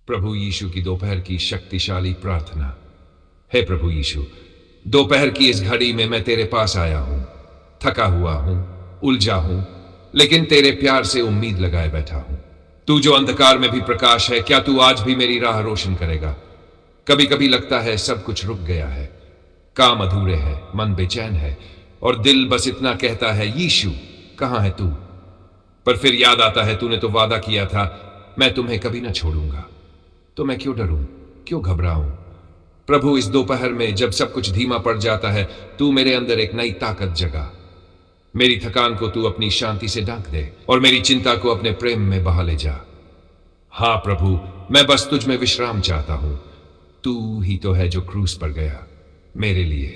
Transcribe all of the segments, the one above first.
प्रभु यीशु की दोपहर की शक्तिशाली प्रार्थना। हे प्रभु यीशु, दोपहर की इस घड़ी में मैं तेरे पास आया हूं, थका हुआ हूं, उलझा हूं, लेकिन तेरे प्यार से उम्मीद लगाए बैठा हूं। तू जो अंधकार में भी प्रकाश है, क्या तू आज भी मेरी राह रोशन करेगा? कभी कभी लगता है सब कुछ रुक गया है, काम अधूरे हैं, मन बेचैन है और दिल बस इतना कहता है, यीशु कहां है तू? पर फिर याद आता है, तूने तो वादा किया था, मैं तुम्हें कभी ना छोड़ूंगा। तो मैं क्यों डरूं, क्यों घबराऊं? प्रभु, इस दोपहर में जब सब कुछ धीमा पड़ जाता है, तू मेरे अंदर एक नई ताकत जगा। मेरी थकान को तू अपनी शांति से ढक दे और मेरी चिंता को अपने प्रेम में बहा ले जा। हां प्रभु, मैं बस तुझ में विश्राम चाहता हूं। तू ही तो है जो क्रूस पर गया मेरे लिए।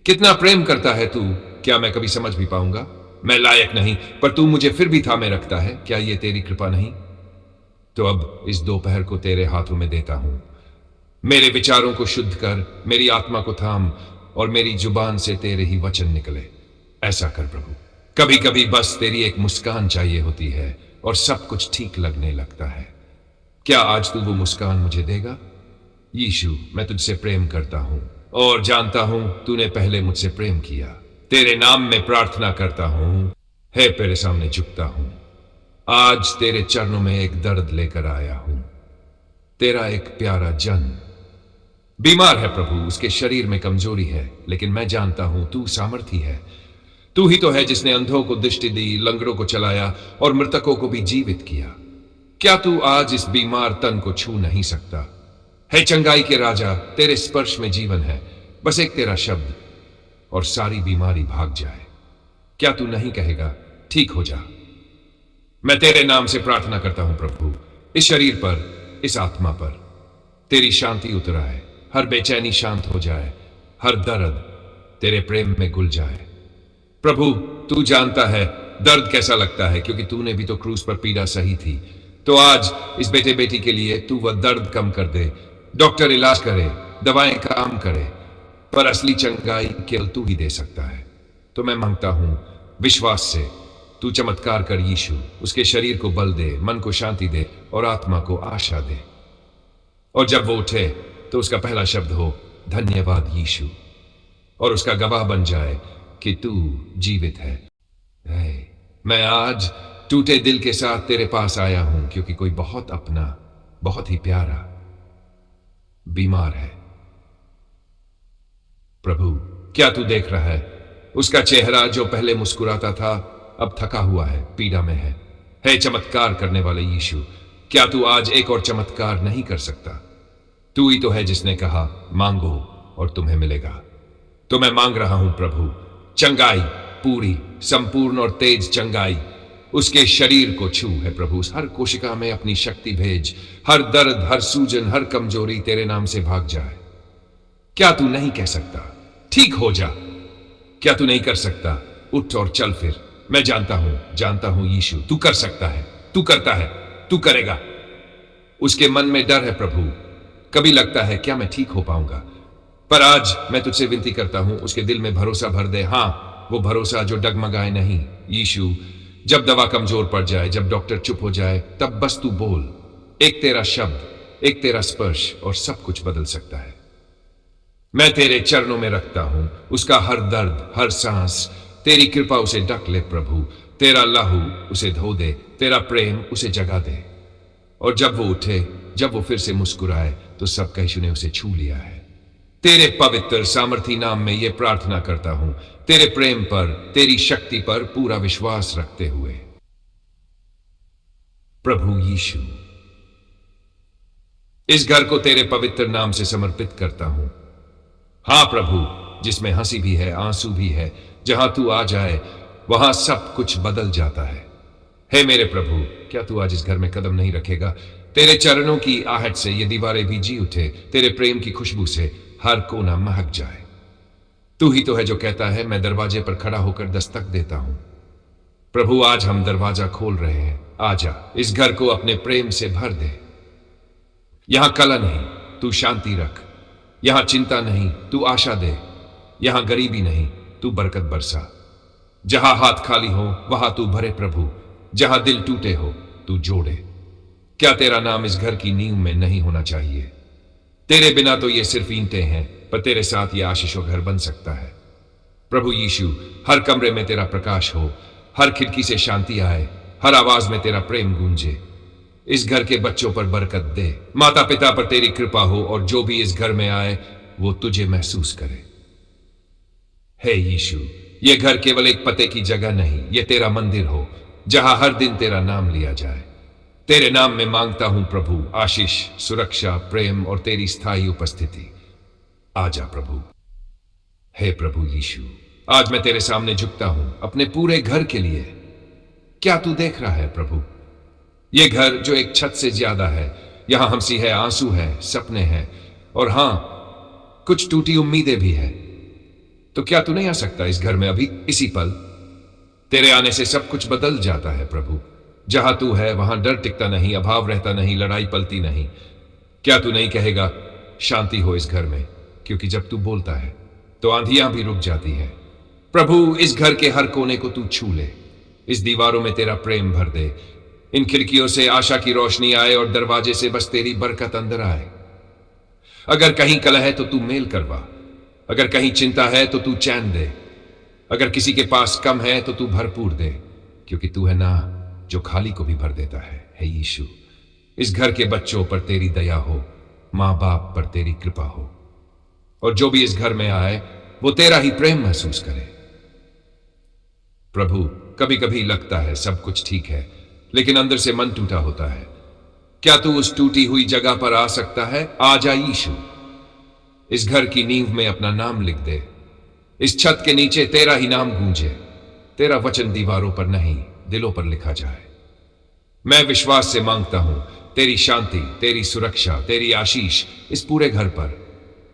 कितना प्रेम करता है तू, क्या मैं कभी समझ भी पाऊंगा? मैं लायक नहीं, पर तू मुझे फिर भी थामे रखता है। क्या ये तेरी कृपा नहीं? तो अब इस दोपहर को तेरे हाथों में देता हूं। मेरे विचारों को शुद्ध कर, मेरी आत्मा को थाम और मेरी जुबान से तेरे ही वचन निकले। ऐसा कर प्रभु। कभी कभी बस तेरी एक मुस्कान चाहिए होती है और सब कुछ ठीक लगने लगता है। क्या आज तू वो मुस्कान मुझे देगा? यीशु, मैं तुझसे प्रेम करता हूं और जानता हूं तूने पहले मुझसे प्रेम किया। तेरे नाम में प्रार्थना करता हूं, हे तेरे सामने झुकता हूं। आज तेरे चरणों में एक दर्द लेकर आया हूं, तेरा एक प्यारा जन बीमार है प्रभु, उसके शरीर में कमजोरी है, लेकिन मैं जानता हूं तू सामर्थी है। तू ही तो है जिसने अंधों को दृष्टि दी, लंगड़ों को चलाया और मृतकों को भी जीवित किया। क्या तू आज इस बीमार तन को छू नहीं सकता? है चंगाई के राजा, तेरे स्पर्श में जीवन है। बस एक तेरा शब्द और सारी बीमारी भाग जाए। क्या तू नहीं कहेगा, ठीक हो जा? मैं तेरे नाम से प्रार्थना करता हूं प्रभु, इस शरीर पर, इस आत्मा पर तेरी शांति उतर आए। हर बेचैनी शांत हो जाए, हर दर्द तेरे प्रेम में घुल जाए। प्रभु, तू जानता है दर्द कैसा लगता है, क्योंकि तूने भी तो क्रूस पर पीड़ा सही थी। तो आज इस बेटे बेटी के लिए तू वह दर्द कम कर दे। डॉक्टर इलाज करे, दवाएं काम करे, पर असली चंगाई केवल तू ही दे सकता है। तो मैं मांगता हूं विश्वास से, तू चमत्कार कर यीशु। उसके शरीर को बल दे, मन को शांति दे और आत्मा को आशा दे। और जब वो उठे तो उसका पहला शब्द हो, धन्यवाद यीशु, और उसका गवाह बन जाए कि तू जीवित है। मैं आज टूटे दिल के साथ तेरे पास आया हूं, क्योंकि कोई बहुत अपना, बहुत ही प्यारा बीमार है। प्रभु, क्या तू देख रहा है? उसका चेहरा जो पहले मुस्कुराता था, अब थका हुआ है, पीड़ा में है। हे चमत्कार करने वाले यीशु, क्या तू आज एक और चमत्कार नहीं कर सकता? तू ही तो है जिसने कहा, मांगो और तुम्हें मिलेगा। तो मैं मांग रहा हूं प्रभु, चंगाई, पूरी, संपूर्ण और तेज चंगाई। उसके शरीर को छू है प्रभु, हर कोशिका में अपनी शक्ति भेज। हर दर्द, हर सूजन, हर कमजोरी तेरे नाम से भाग जाए। क्या तू नहीं कह सकता, ठीक हो जा? क्या तू नहीं कर सकता? उठ और चल फिर। मैं जानता हूं यीशु, तू कर सकता है, तू करता है, तू करेगा। उसके मन में डर है प्रभु, कभी लगता है क्या मैं ठीक हो पाऊंगा? पर आज मैं तुझसे विनती करता हूं, उसके दिल में भरोसा भर दे। हां, वो भरोसा जो डगमगाए नहीं। यीशु, जब दवा कमजोर पड़ जाए, जब डॉक्टर चुप हो जाए, तब बस तू बोल, एक तेरा शब्द, एक तेरा स्पर्श और सब कुछ बदल सकता है। मैं तेरे चरणों में रखता हूं उसका हर दर्द, हर सांस। तेरी कृपा उसे ढक ले प्रभु, तेरा लहू उसे धो दे, तेरा प्रेम उसे जगा दे। और जब वो उठे, जब वो फिर से मुस्कुराए, तो सब यीशु ने उसे छू लिया है। तेरे पवित्र सामर्थी नाम में यह प्रार्थना करता हूं, तेरे प्रेम पर, तेरी शक्ति पर पूरा विश्वास रखते हुए। प्रभु यीशु, इस घर को तेरे पवित्र नाम से समर्पित करता हूं। हां प्रभु, जिसमें हंसी भी है, आंसू भी है, जहां तू आ जाए वहां सब कुछ बदल जाता है। हे मेरे प्रभु, क्या तू आज इस घर में कदम नहीं रखेगा? तेरे चरणों की आहट से ये दीवारें भी जी उठे, तेरे प्रेम की खुशबू से हर कोना महक जाए। तू ही तो है जो कहता है, मैं दरवाजे पर खड़ा होकर दस्तक देता हूं। प्रभु, आज हम दरवाजा खोल रहे हैं। आजा, इस घर को अपने प्रेम से भर दे। यहां कला नहीं, तू शांति रख। यहां चिंता नहीं, तू आशा दे। यहां गरीबी नहीं, तू बरकत बरसा। जहां हाथ खाली हो वहां तू भरे प्रभु, जहां दिल टूटे हो तू जोड़े। क्या तेरा नाम इस घर की नींव में नहीं होना चाहिए? तेरे बिना तो ये सिर्फ ईंटें हैं, पर तेरे साथ ये आशीषों घर बन सकता है। प्रभु यीशु, हर कमरे में तेरा प्रकाश हो, हर खिड़की से शांति आए, हर आवाज में तेरा प्रेम गूंजे। इस घर के बच्चों पर बरकत दे, माता पिता पर तेरी कृपा हो, और जो भी इस घर में आए वो तुझे महसूस करे। हे यीशु, ये घर केवल एक पते की जगह नहीं, ये तेरा मंदिर हो जहां हर दिन तेरा नाम लिया जाए। तेरे नाम में मांगता हूं प्रभु, आशीष, सुरक्षा, प्रेम और तेरी स्थायी उपस्थिति। आजा प्रभु। हे प्रभु यीशु, आज मैं तेरे सामने झुकता हूं अपने पूरे घर के लिए। क्या तू देख रहा है प्रभु? ये घर जो एक छत से ज्यादा है, यहां हंसी है, आंसू है, सपने हैं, और हां, कुछ टूटी उम्मीदें भी है। तो क्या तू नहीं आ सकता इस घर में अभी, इसी पल? तेरे आने से सब कुछ बदल जाता है प्रभु। जहां तू है वहां डर टिकता नहीं, अभाव रहता नहीं, लड़ाई पलती नहीं। क्या तू नहीं कहेगा शांति हो इस घर में? क्योंकि जब तू बोलता है तो आंधियां भी रुक जाती है। प्रभु, इस घर के हर कोने को तू छू ले, इस दीवारों में तेरा प्रेम भर दे, इन खिड़कियों से आशा की रोशनी आए और दरवाजे से बस तेरी बरकत अंदर आए। अगर कहीं कलह है तो तू मेल करवा, अगर कहीं चिंता है तो तू चैन दे, अगर किसी के पास कम है तो तू भरपूर दे, क्योंकि तू है ना जो खाली को भी भर देता है। हे यीशु, इस घर के बच्चों पर तेरी दया हो, मां बाप पर तेरी कृपा हो, और जो भी इस घर में आए वो तेरा ही प्रेम महसूस करे। प्रभु, कभी कभी लगता है सब कुछ ठीक है, लेकिन अंदर से मन टूटा होता है। क्या तू उस टूटी हुई जगह पर आ सकता है? आजा यीशु, इस घर की नींव में अपना नाम लिख दे, इस छत के नीचे तेरा ही नाम गूंजे, तेरा वचन दीवारों पर नहीं दिलों पर लिखा जाए। मैं विश्वास से मांगता हूं तेरी शांति, तेरी सुरक्षा, तेरी आशीष इस पूरे घर पर।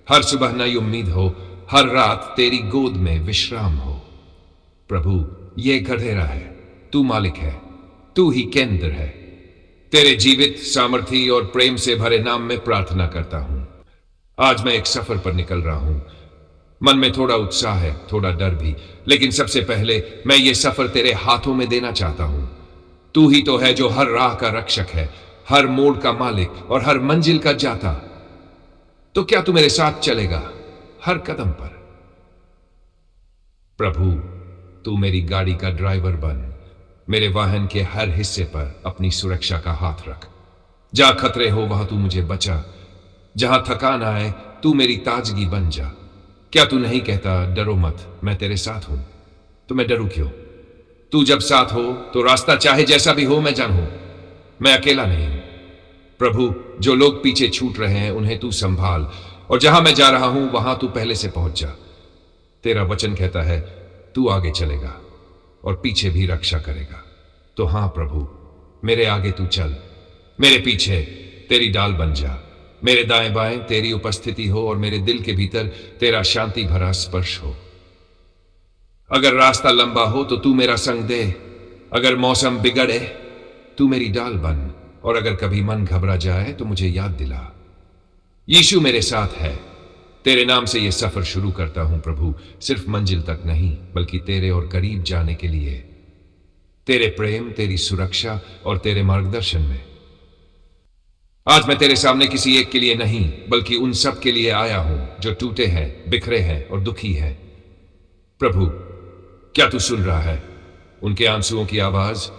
हर सुबह नई उम्मीद हो, हर रात तेरी गोद में विश्राम हो। प्रभु, ये घर तेरा है, तू मालिक है, तू ही केंद्र है। तेरे जीवित, सामर्थी और प्रेम से भरे नाम में प्रार्थना करता हूं। आज मैं एक सफर पर निकल रहा हूं। मन में थोड़ा उत्साह है, थोड़ा डर भी, लेकिन सबसे पहले मैं ये सफर तेरे हाथों में देना चाहता हूं। तू ही तो है जो हर राह का रक्षक है, हर मोड़ का मालिक और हर मंजिल का जाता। तो क्या तू मेरे साथ चलेगा हर कदम पर? प्रभु, तू मेरी गाड़ी का ड्राइवर बन, मेरे वाहन के हर हिस्से पर अपनी सुरक्षा का हाथ रख। जहां खतरे हो वहां तू मुझे बचा, जहां थकान आए तू मेरी ताजगी बन जा। क्या तू नहीं कहता डरो मत, मैं तेरे साथ हूं? तो मैं डरूं क्यों? तू जब साथ हो तो रास्ता चाहे जैसा भी हो मैं जानूं, मैं अकेला नहीं हूं। प्रभु, जो लोग पीछे छूट रहे हैं उन्हें तू संभाल, और जहां मैं जा रहा हूं वहां तू पहले से पहुंच जा। तेरा वचन कहता है तू आगे चलेगा और पीछे भी रक्षा करेगा। तो हां प्रभु, मेरे आगे तू चल, मेरे पीछे तेरी डाल बन जा, मेरे दाएं बाएं तेरी उपस्थिति हो और मेरे दिल के भीतर तेरा शांति भरा स्पर्श हो। अगर रास्ता लंबा हो तो तू मेरा संग दे, अगर मौसम बिगड़े तू मेरी डाल बन, और अगर कभी मन घबरा जाए तो मुझे याद दिला। यीशु मेरे साथ है, तेरे नाम से यह सफर शुरू करता हूं प्रभु, सिर्फ मंजिल तक नहीं बल्कि तेरे और करीब जाने के लिए, तेरे प्रेम, तेरी सुरक्षा और तेरे मार्गदर्शन में। आज मैं तेरे सामने किसी एक के लिए नहीं बल्कि उन सब के लिए आया हूं जो टूटे हैं, बिखरे हैं और दुखी हैं। प्रभु, क्या तू सुन रहा है उनके आंसुओं की आवाज?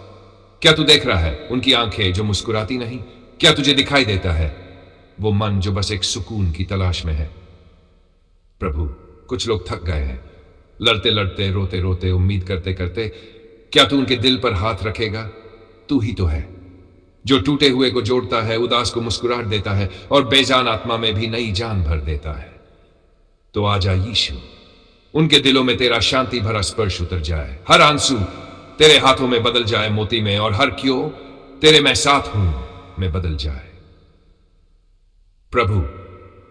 क्या तू देख रहा है उनकी आंखें जो मुस्कुराती नहीं? क्या तुझे दिखाई देता है वो मन जो बस एक सुकून की तलाश में है? प्रभु, कुछ लोग थक गए हैं, लड़ते लड़ते, रोते रोते, उम्मीद करते करते। क्या तू उनके दिल पर हाथ रखेगा? तू ही तो है जो टूटे हुए को जोड़ता है, उदास को मुस्कुराहट देता है और बेजान आत्मा में भी नई जान भर देता है। तो आजा यीशु, उनके दिलों में तेरा शांति भरा स्पर्श उतर जाए, हर आंसू तेरे हाथों में बदल जाए मोती में, और हर क्यों तेरे मैं साथ हूं में बदल जाए। प्रभु,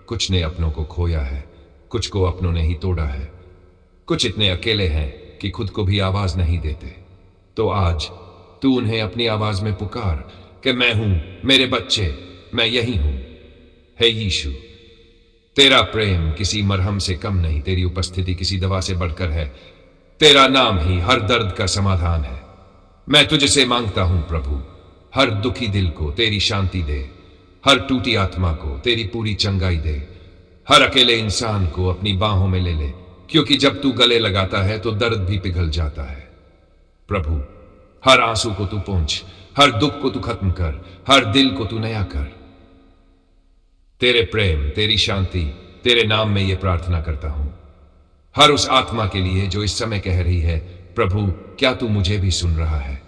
कुछ ने अपनों को खोया है, कुछ को अपनों ने ही तोड़ा है, कुछ इतने अकेले हैं कि खुद को भी आवाज नहीं देते। तो आज तू उन्हें अपनी आवाज में पुकार कि मैं हूं, मेरे बच्चे, मैं यही हूं। हे यीशु, तेरा प्रेम किसी मरहम से कम नहीं, तेरी उपस्थिति किसी दवा से बढ़कर है, तेरा नाम ही हर दर्द का समाधान है। मैं तुझसे मांगता हूं प्रभु, हर दुखी दिल को तेरी शांति दे, हर टूटी आत्मा को तेरी पूरी चंगाई दे, हर अकेले इंसान को अपनी बाहों में ले ले, क्योंकि जब तू गले लगाता है तो दर्द भी पिघल जाता है। प्रभु, हर आंसू को तू पोंछ, हर दुख को तू खत्म कर, हर दिल को तू नया कर। तेरे प्रेम, तेरी शांति, तेरे नाम में यह प्रार्थना करता हूं। हर उस आत्मा के लिए जो इस समय कह रही है, प्रभु क्या तू मुझे भी सुन रहा है?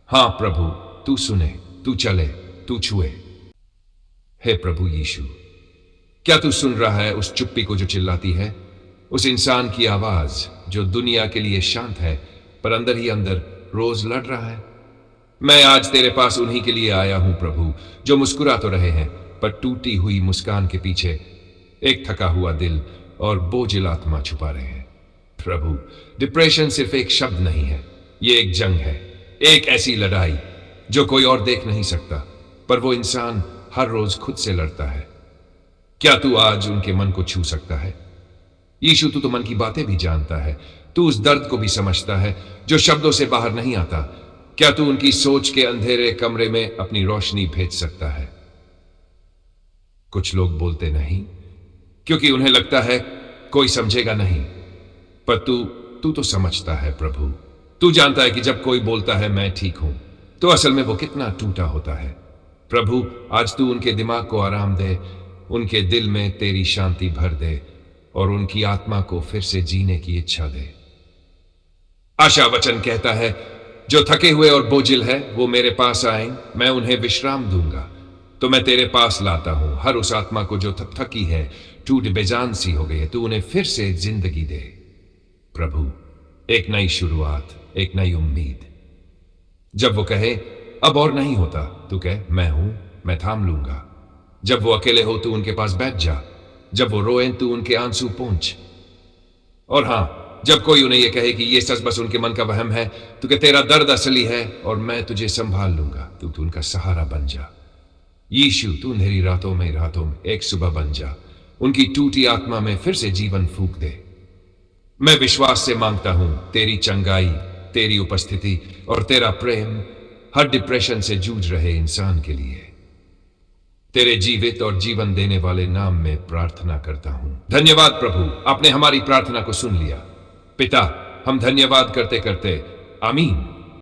हां प्रभु, तू सुने, तू चले, तू छुए। हे प्रभु यीशु, क्या तू सुन रहा है उस चुप्पी को जो चिल्लाती है, उस इंसान की आवाज जो दुनिया के लिए शांत है पर अंदर ही अंदर रोज लड़ रहा है? मैं आज तेरे पास उन्हीं के लिए आया हूं प्रभु, जो मुस्कुरा तो रहे हैं पर टूटी हुई मुस्कान के पीछे एक थका हुआ दिल और बोझिल आत्मा छुपा रहे हैं। प्रभु, डिप्रेशन सिर्फ एक शब्द नहीं है, यह एक जंग है, एक ऐसी लड़ाई जो कोई और देख नहीं सकता, पर वो इंसान हर रोज खुद से लड़ता है। क्या तू आज उनके मन को छू सकता है? यीशु, तू तो मन की बातें भी जानता है, तू उस दर्द को भी समझता है जो शब्दों से बाहर नहीं आता। क्या तू उनकी सोच के अंधेरे कमरे में अपनी रोशनी भेज सकता है? कुछ लोग बोलते नहीं क्योंकि उन्हें लगता है कोई समझेगा नहीं, पर तू तो समझता है प्रभु। तू जानता है कि जब कोई बोलता है मैं ठीक हूं, तो असल में वो कितना टूटा होता है। प्रभु, आज तू उनके दिमाग को आराम दे, उनके दिल में तेरी शांति भर दे और उनकी आत्मा को फिर से जीने की इच्छा दे। आशा वचन कहता है, जो थके हुए और बोझिल है वो मेरे पास आए, मैं उन्हें विश्राम दूंगा। तो मैं तेरे पास लाता हूं हर उस आत्मा को जो थकी है, टूट बेजान सी हो गई है, तू उन्हें फिर से जिंदगी दे। प्रभु, एक नई शुरुआत, एक नई उम्मीद। जब वो कहे अब और नहीं होता, तू कहे मैं हूं, मैं थाम लूंगा। जब वो अकेले हो तू उनके पास बैठ जा, जब वो रोए तू उनके आंसू पोंछ। और हां, जब कोई उन्हें यह कहे कि ये सच बस उनके मन का वहम है, तो कि तेरा दर्द असली है और मैं तुझे संभाल लूंगा, तू उनका सहारा बन जा। यीशु, तू अंधेरी रातों में एक सुबह बन जा, उनकी टूटी आत्मा में फिर से जीवन फूंक दे। मैं विश्वास से मांगता हूं तेरी चंगाई, तेरी उपस्थिति और तेरा प्रेम हर डिप्रेशन से जूझ रहे इंसान के लिए। तेरे जीवित और जीवन देने वाले नाम में प्रार्थना करता हूं। धन्यवाद प्रभु, आपने हमारी प्रार्थना को सुन लिया। पिता, हम धन्यवाद करते करते आमीन।